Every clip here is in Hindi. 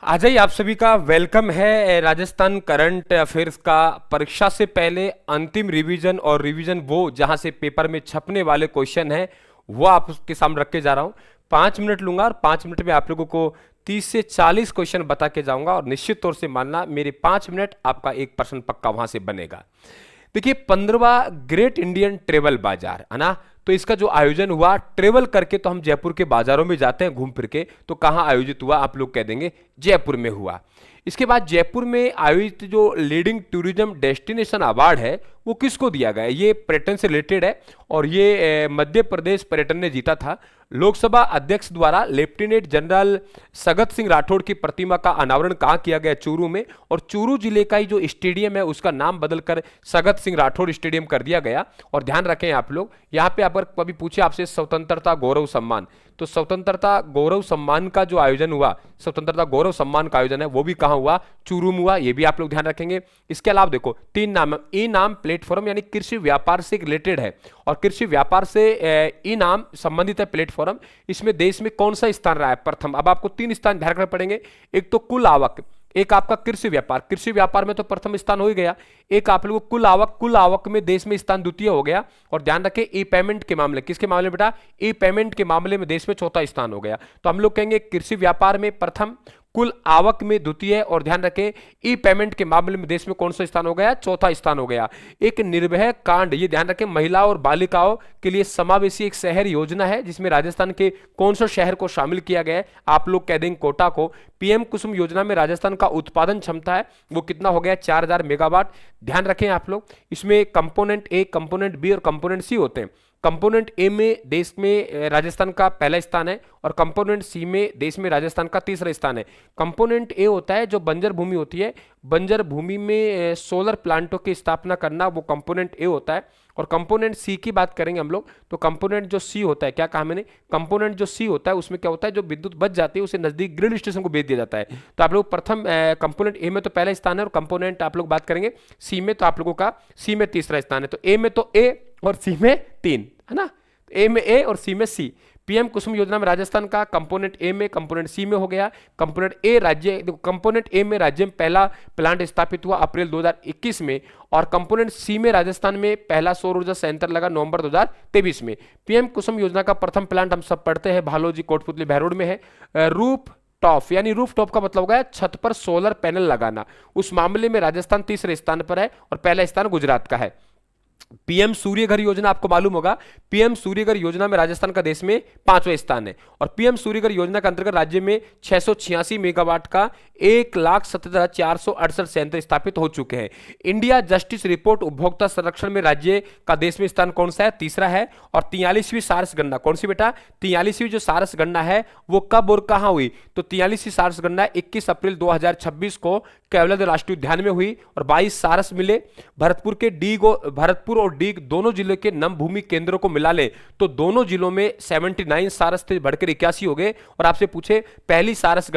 आ जाइए, आप सभी का वेलकम है। राजस्थान करंट अफेयर्स का परीक्षा से पहले अंतिम रिवीजन और रिवीजन वो जहां से पेपर में छपने वाले क्वेश्चन है वो आपके सामने रख के जा रहा हूं। 5 मिनट लूंगा और 5 मिनट में आप लोगों को 30 से 40 क्वेश्चन बता के जाऊंगा और निश्चित तौर से मानना मेरे 5 मिनट आपका 1% पक्का वहां से बनेगा। देखिए, 15वां ग्रेट इंडियन ट्रेवल बाजार है ना। तो इसका जो आयोजन हुआ, ट्रेवल करके तो हम जयपुर के बाजारों में जाते हैं घूम फिर के, तो कहां आयोजित हुआ आप लोग कह देंगे जयपुर में हुआ। इसके बाद जयपुर में आयोजित जो लीडिंग टूरिज्म डेस्टिनेशन अवार्ड है वो किसको दिया गया है? ये पर्यटन से रिलेटेड है और ये मध्य प्रदेश पर्यटन ने जीता था। लोकसभा अध्यक्ष द्वारा लेफ्टिनेंट जनरल सगत सिंह राठौड़ की प्रतिमा का अनावरण कहाँ किया गया? चूरू में। और चूरू जिले का ही जो स्टेडियम है उसका नाम बदलकर सगत सिंह राठौड़ स्टेडियम कर दिया गया। और ध्यान रखें आप लोग, यहाँ पे अगर कभी पूछे आपसे स्वतंत्रता गौरव सम्मान, तो स्वतंत्रता गौरव सम्मान का जो आयोजन हुआ, स्वतंत्रता गौरव सम्मान का आयोजन है वो भी कहां हुआ? चूरू में हुआ। ये भी आप लोग ध्यान रखेंगे। इसके अलावा देखो 3 नाम, ई नाम प्लेटफॉर्म यानी कृषि व्यापार से रिलेटेड है और कृषि व्यापार से ई नाम संबंधित है प्लेटफॉर्म। इसमें देश में कौन सा स्थान रहा है? प्रथम। अब आपको 3 स्थान ध्यान रखने पड़ेंगे। एक तो कुल आवक, एक आपका कृषि व्यापार, कृषि व्यापार में तो प्रथम स्थान हो ही गया। एक आप लोगों को कुल आवक में देश में स्थान द्वितीय हो गया। और ध्यान रखें ई पेमेंट के मामले, किसके मामले में बेटा? ई पेमेंट के मामले में देश में चौथा स्थान हो गया। तो हम लोग कहेंगे कृषि व्यापार में प्रथम, कुल आवक में द्वितीय, और ध्यान रखें ई पेमेंट के मामले में देश में कौन सा स्थान हो गया? चौथा स्थान हो गया। एक निर्भय कांड, ये ध्यान रखें, महिला और बालिकाओं के लिए समावेशी एक शहर योजना है जिसमें राजस्थान के कौन सा शहर को शामिल किया गया है? आप लोग कह देंगे कोटा को। पीएम कुसुम योजना में राजस्थान का उत्पादन क्षमता है वो कितना हो गया? 4000 मेगावाट। ध्यान रखें आप लोग, इसमें कंपोनेंट ए, कंपोनेंट बी और कंपोनेंट सी होते हैं। कंपोनेंट ए में देश में राजस्थान का पहला स्थान है और कंपोनेंट सी में देश में राजस्थान का तीसरा स्थान है। कंपोनेंट ए होता है जो बंजर भूमि होती है, बंजर भूमि में सोलर प्लांटों की स्थापना करना, वो कंपोनेंट ए होता है। और कंपोनेंट सी की बात करेंगे हम लोग तो कंपोनेंट जो सी होता है, क्या कहा मैंने? कंपोनेंट जो सी होता है उसमें क्या होता है, जो विद्युत बच जाती है उसे नजदीक ग्रिड स्टेशन को भेज दिया जाता है। तो आप लोग प्रथम कंपोनेंट ए में तो पहला स्थान है और कंपोनेंट आप लोग बात करेंगे सी में, तो आप लोगों का सी में तीसरा स्थान है। तो ए में तो ए और सी में 3 है ना। ए में ए और सी में सी। पीएम कुसुम योजना में राजस्थान का कंपोनेंट ए में, कंपोनेंट सी में हो गया। कंपोनेंट ए राज्य, कंपोनेंट ए में राज्य में पहला प्लांट स्थापित हुआ अप्रैल 2021 में और कंपोनेंट सी में राजस्थान में पहला सौर ऊर्जा संयंत्र लगा नवंबर 2023 में। पीएम कुसुम योजना का प्रथम प्लांट हम सब पढ़ते हैं भालोजी कोटपुतली बहरोड में है। रूफ टॉप यानी रूफ टॉप का मतलब होगा छत पर सोलर पैनल लगाना, उस मामले में राजस्थान तीसरे स्थान पर है और पहला स्थान गुजरात का है। पीएम सूर्य घर योजना आपको मालूम होगा, पीएम सूर्य घर योजना में राजस्थान का देश में 5वां स्थान है और पीएम सूर्य घर योजना के अंतर्गत राज्य में 686 मेगावाट का 1,70,468 संयंत्र स्थापित हो चुके हैं। इंडिया जस्टिस रिपोर्ट उपभोक्ता संरक्षण में राज्य का देश में स्थान कौन सा है? तीसरा है। और 43वीं सारस गणना कौन सी बेटा? 43वीं जो सारस गणना है वो कब और कहां हुई? तो 43वीं सारस गणना 21 अप्रैल 2026 को केवलादेव राष्ट्रीय उद्यान में हुई और 22 सारस मिले। भरतपुर और डीग दोनों जिले के नम भूमि केंद्रों को मिला ले तो दोनों जिलों में 79 सारस थे, बढ़कर 81 हो गए। और आपसे पूछे पहली सारस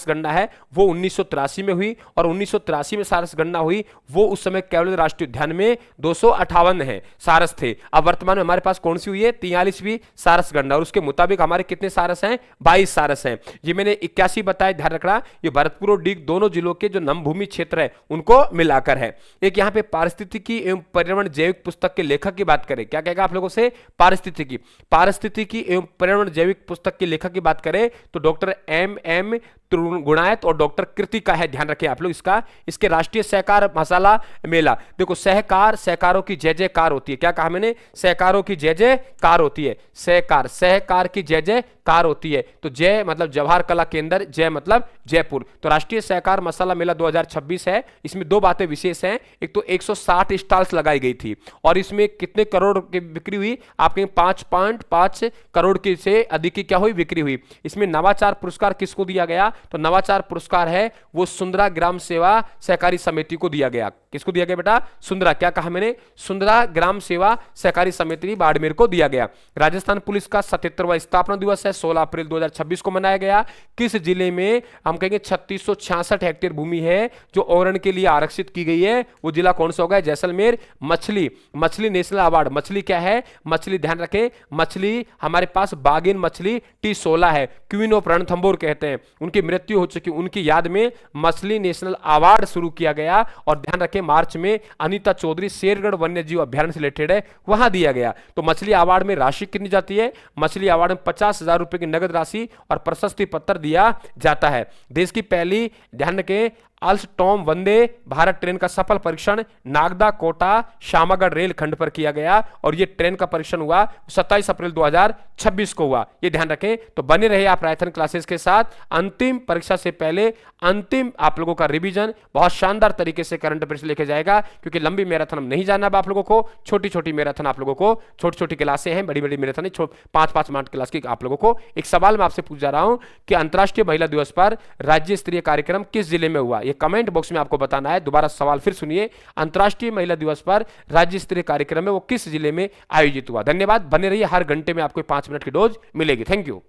गणना है वो 1983 में हुई और 1983 में सारस गणना हुई वो उस समय केवल राष्ट्रीय उद्यान में 258 है सारस थे। अब वर्तमान में हमारे पास कौन सी हुई है? 43वीं सारस गणना और उसके मुताबिक हमारे कितने सारस हैं? 22 सारस हैं। ये मैंने 81 बताया, ध्यान रखना। ये भरतपुर और डीग दोनों जिलों के जो नम भूमि क्षेत्र है उनको मिलाकर है। एक यहाँ पे पारिस्थितिकी एवं पर्यावरण जैविक पुस्तक के लेखक की बात करें, क्या कहेगा आप लोगों से? पारिस्थितिकी एवं पर्यावरण जैविक पुस्तक के लेखक की बात करें तो डॉक्टर एम गुणायत और डॉक्टर कृतिका है। ध्यान रखें आप लोग इसका। इसके राष्ट्रीय सहकार मसाला मेला, देखो सहकारों की जय जयकार होती है। क्या कहा मैंने? सहकारों की जय जयकार होती है। सहकार की जय जयकार होती है। तो जय मतलब जवाहर कला केंद्र, जय मतलब जयपुर। तो राष्ट्रीय सहकार मसाला मेला 2026 है। इसमें 2 बातें विशेष हैं। एक तो 160 स्टॉल्स लगाई गई थी और इसमें कितने करोड़ की बिक्री हुई? आपके 5.5 करोड़ की से अधिक की क्या हुई? बिक्री हुई। इसमें नवाचार पुरस्कार किसको दिया गया? तो नवाचार पुरस्कार है वो सुंदरा ग्राम सेवा सहकारी समिति को दिया गया। किसको दिया गया बेटा? सुंदरा। क्या कहा मैंने? सुंदरा ग्राम सेवा सहकारी समिति बाड़मेर को दिया गया। राजस्थान पुलिस का 77वां स्थापना दिवस है, 16 अप्रैल 2026 को मनाया गया। किस जिले में हम कहेंगे 3666 हेक्टेयर भूमि है जो औरण के लिए आरक्षित की गई है, वो जिला कौन सा होगा? जैसलमेर। मछली, मछली नेशनल अवार्ड, मछली क्या है? मछली ध्यान रखें, मछली हमारे पास बागिन मछली T16 है, क्वीन ऑफ रणथंभौर कहते हैं, उनकी मृत्यु हो चुकी, उनकी याद में मछली नेशनल अवार्ड शुरू किया गया। और ध्यान रखें मार्च में अनीता चौधरी शेरगढ़ वन्य जीव अभ्यारण्य से रिलेटेड है, वहां दिया गया। तो मछली अवार्ड में राशि कितनी जाती है? मछली अवार्ड में 50,000 रुपए की नगद राशि और प्रशस्ति पत्र दिया जाता है। देश की पहली, ध्यान रखें, अल्स्टॉम वंदे भारत ट्रेन का सफल परीक्षण नागदा कोटा शामागढ़ रेल खंड पर किया गया और यह ट्रेन का परीक्षण हुआ 27 अप्रैल 2026 को हुआ। ये ध्यान रखें। तो बने रहे आप रायथन क्लासेस के साथ। अंतिम परीक्षा से पहले अंतिम आप लोगों का रिवीजन बहुत शानदार तरीके से करंट अफेयर्स लेके जाएगा, क्योंकि लंबी मैराथन हम नहीं जानना आप लोगों को, छोटी छोटी मैराथन आप लोगों को, छोटी छोटी क्लासें हैं, बड़ी बड़ी मैराथन 5-5 मिनट क्लास की आप लोगों को। एक सवाल मैं आपसे पूछ जा रहा हूं कि अंतर्राष्ट्रीय महिला दिवस पर राज्य स्तरीय कार्यक्रम किस जिले में हुआ? ये कमेंट बॉक्स में आपको बताना है। दोबारा सवाल फिर सुनिए, अंतर्राष्ट्रीय महिला दिवस पर राज्य स्तरीय कार्यक्रम है वो किस जिले में आयोजित हुआ? धन्यवाद। बने रहिए, हर घंटे में आपको 5 मिनट की डोज मिलेगी। Thank you.